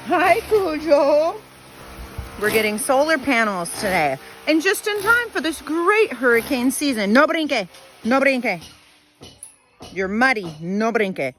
Hi, Cujo. We're getting solar panels today. And just in time for this great hurricane season. No brinque. No brinque. You're muddy. No brinque.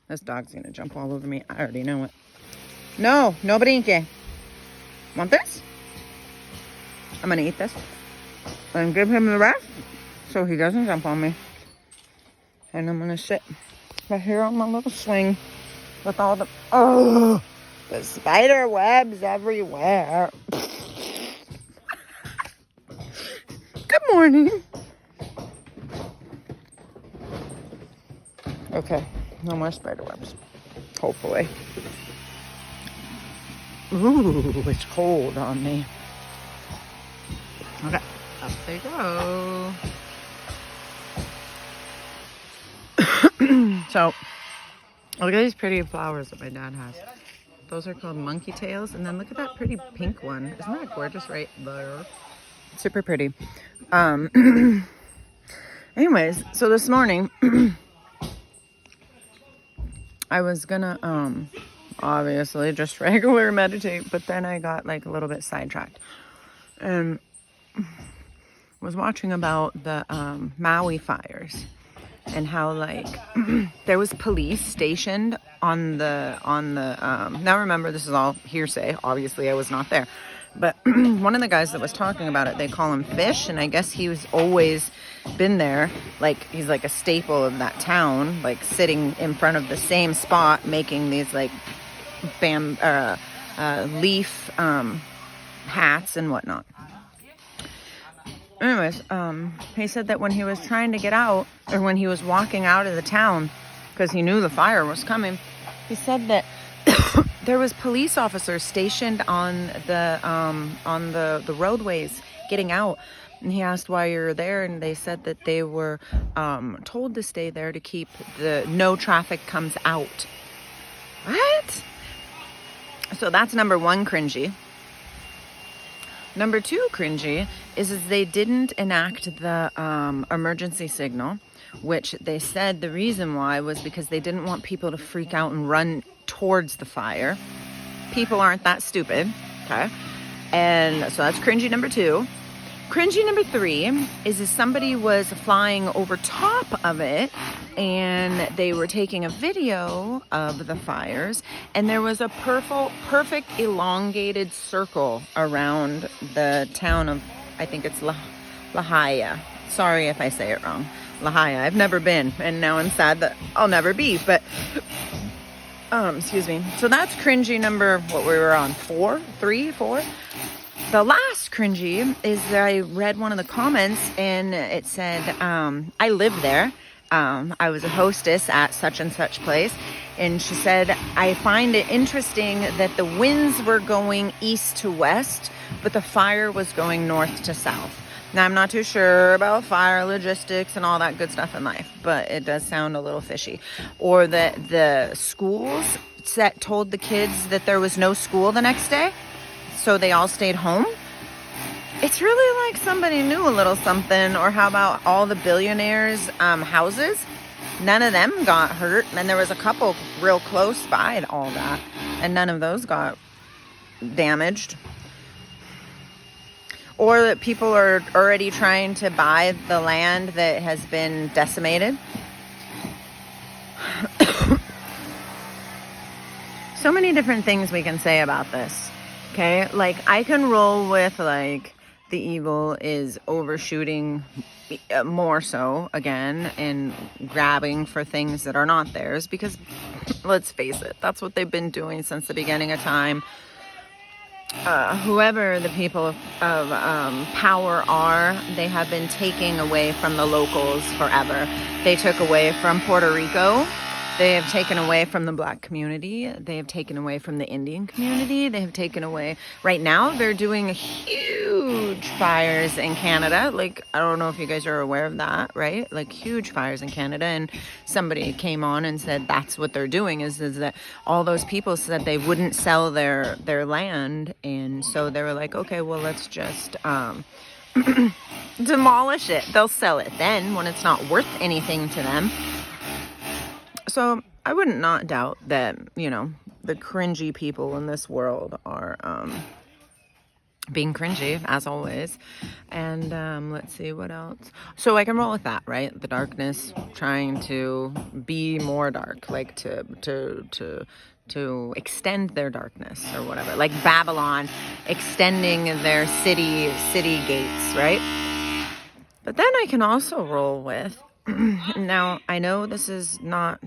This dog's going to jump all over me. I already know it. No. No brinque. Want this? I'm going to eat this. And give him the rest so he doesn't jump on me. And I'm going to sit right here on my little swing with all the... Oh! The spider webs everywhere. Good morning. Okay, no more spider webs. Hopefully. Ooh, it's cold on me. Okay, up they go. So, look at these pretty flowers that my dad has. Those are called monkey tails. And then look at that pretty pink one. Isn't that gorgeous right there? Super pretty. Anyways, so this morning, I was gonna, obviously just regular meditate, but then I got like a little bit sidetracked. And was watching about the Maui fires. And how like there was police stationed on the now remember, this is all hearsay, obviously I was not there, but one of the guys that was talking about it, they call him Fish, and I guess he was always been there, like he's like a staple of that town, like sitting in front of the same spot making these like leaf hats and whatnot. Anyways, he said that when he was trying to get out, or when he was walking out of the town, because he knew the fire was coming, he said that there was police officers stationed on the roadways getting out. And he asked why you're there, and they said that they were told to stay there to keep the no traffic comes out. What? So that's number one cringy. Number two cringy is they didn't enact the emergency signal, which they said the reason why was because they didn't want people to freak out and run towards the fire. People aren't that stupid, okay? And so that's cringy number two. Cringy number three is somebody was flying over top of it, and they were taking a video of the fires, and there was a perfect elongated circle around the town of, I think it's Lahaina. Sorry if I say it wrong. Lahaina. I've never been, and now I'm sad that I'll never be, but excuse me. So that's cringy number, what we were on, 4. The last cringy is that I read one of the comments, and it said, I live there. I was a hostess at such and such place. And she said, I find it interesting that the winds were going east to west, but the fire was going north to south. Now, I'm not too sure about fire logistics and all that good stuff in life, but it does sound a little fishy. Or that the schools told the kids that there was no school the next day, so they all stayed home. It's really like somebody knew a little something. Or how about all the billionaires' houses? None of them got hurt. And there was a couple real close by to all that, and none of those got damaged. Or that people are already trying to buy the land that has been decimated. So many different things we can say about this. Okay, like I can roll with like the evil is overshooting more so again and grabbing for things that are not theirs, because let's face it, that's what they've been doing since the beginning of time. Whoever the people of power are, they have been taking away from the locals forever. They took away from Puerto Rico. They have taken away from the Black community. They have taken away from the Indian community. They have taken away... Right now, they're doing huge fires in Canada. Like, I don't know if you guys are aware of that, right? Like, huge fires in Canada. And somebody came on and said that's what they're doing, is that all those people said they wouldn't sell their land. And so they were like, okay, well, let's just... demolish it. They'll sell it then when it's not worth anything to them. So I wouldn't not doubt that, you know, the cringy people in this world are being cringy, as always. And let's see what else. So I can roll with that, right? The darkness trying to be more dark, like to extend their darkness or whatever, like Babylon extending their city gates, right? But then I can also roll with, now I know this is not,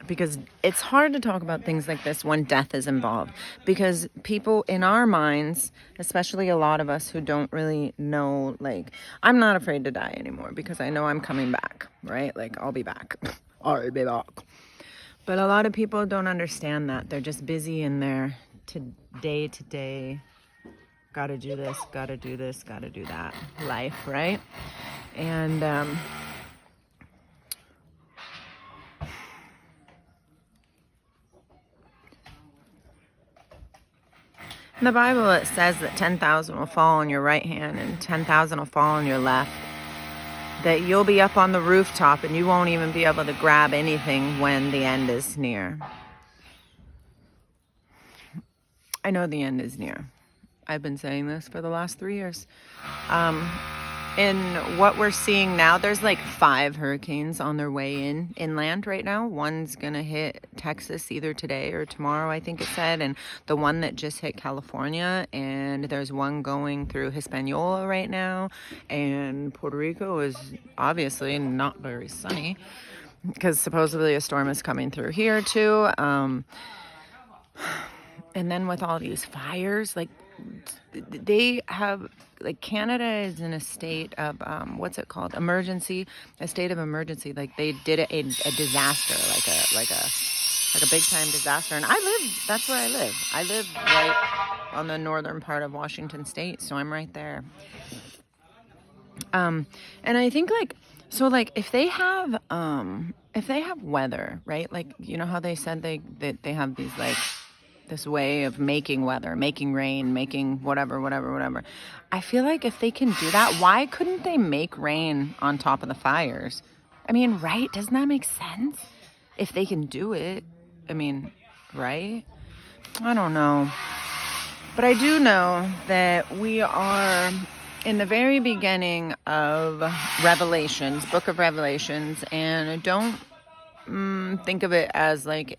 because it's hard to talk about things like this when death is involved, because people in our minds, especially a lot of us who don't really know, like, I'm not afraid to die anymore because I know I'm coming back, right? Like, I'll be back. I'll be back. But a lot of people don't understand that. They're just busy in their day to day, gotta do this, gotta do this, gotta do that life, right? And in the Bible, it says that 10,000 will fall on your right hand and 10,000 will fall on your left. That you'll be up on the rooftop and you won't even be able to grab anything when the end is near. I know the end is near. I've been saying this for the last 3 years. In what we're seeing now, there's like 5 hurricanes on their way inland right now. One's gonna hit Texas either today or tomorrow, I think it said, and the one that just hit California, and there's one going through Hispaniola right now, and Puerto Rico is obviously not very sunny because supposedly a storm is coming through here too. And then with all these fires, like, they have, like, Canada is in a state of what's it called, a state of emergency. Like, they did a disaster, like a big time disaster. And that's where I live right on the northern part of Washington state, so I'm right there. And I think, like, so, like, if they have weather, right, like, you know how they said they have these, like, this way of making weather, making rain, making whatever. I feel like if they can do that, why couldn't they make rain on top of the fires? I mean, right? Doesn't that make sense? If they can do it, I mean, right? I don't know. But I do know that we are in the very beginning of Revelations, Book of Revelations, and don't think of it as like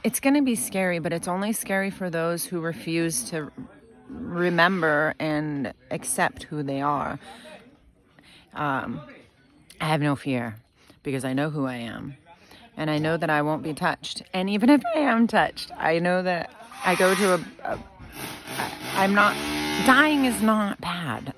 it's going to be scary, but it's only scary for those who refuse to remember and accept who they are. I have no fear because I know who I am, and I know that I won't be touched. And even if I am touched, I know that I go to dying is not bad.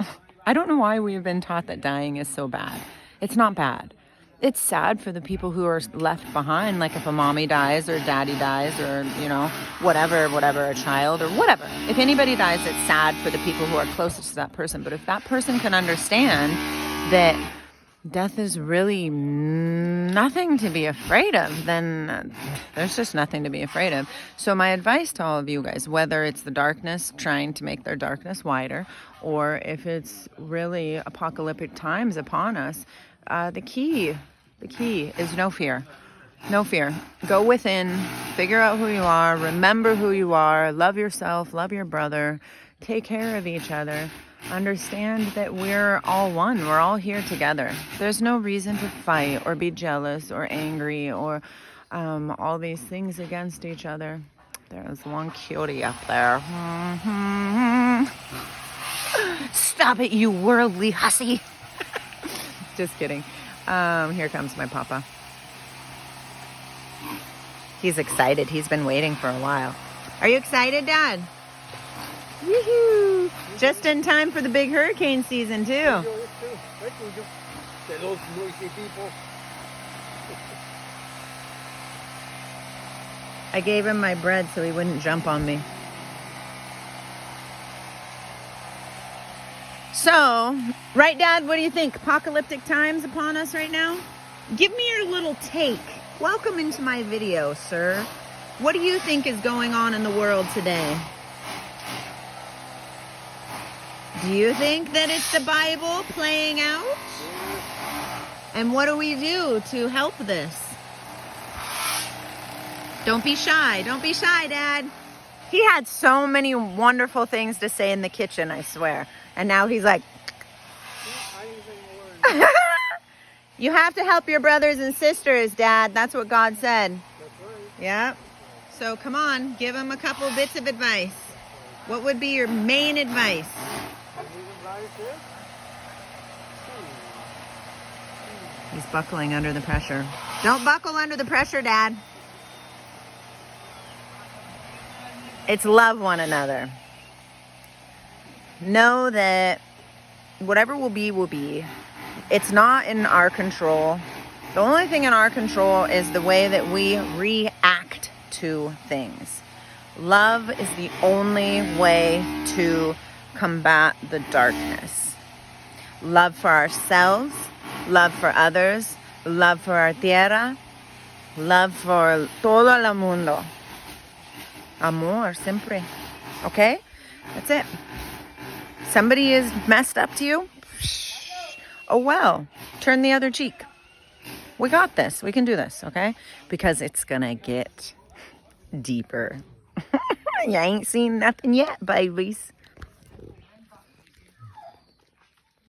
I don't know why we've been taught that dying is so bad. It's not bad. It's sad for the people who are left behind, like if a mommy dies or daddy dies or, you know, whatever, a child or whatever. If anybody dies, it's sad for the people who are closest to that person. But if that person can understand that death is really nothing to be afraid of, then there's just nothing to be afraid of. So my advice to all of you guys, whether it's the darkness trying to make their darkness wider, or if it's really apocalyptic times upon us, the key is no fear. No fear. Go within, figure out who you are, remember who you are, love yourself, love your brother, take care of each other. Understand that we're all one. We're all here together. There's no reason to fight or be jealous or angry or all these things against each other. There's one cutie up there. Stop it, you worldly hussy. Just kidding. Here comes my papa. He's excited. He's been waiting for a while. Are you excited, Dad? Woohoo! Just in time for the big hurricane season, too. I gave him my bread so he wouldn't jump on me. So, right, Dad, what do you think? Apocalyptic times upon us right now? Give me your little take. Welcome into my video, sir. What do you think is going on in the world today? Do you think that it's the Bible playing out? And what do we do to help this? Don't be shy. Don't be shy, Dad. He had so many wonderful things to say in the kitchen, I swear. And now he's like, you have to help your brothers and sisters, Dad. That's what God said. That's right. Yeah. So come on, give him a couple bits of advice. What would be your main advice? He's buckling under the pressure. Don't buckle under the pressure, Dad. It's love one another. Know that whatever will be, will be. It's not in our control. The only thing in our control is the way that we react to things. Love is the only way to combat the darkness. Love for ourselves, love for others, love for our tierra, love for todo el mundo. Amor, siempre. Okay? That's it. Somebody is messed up to you? Oh well, turn the other cheek. We got this. We can do this, okay? Because it's gonna get deeper. You ain't seen nothing yet, babies.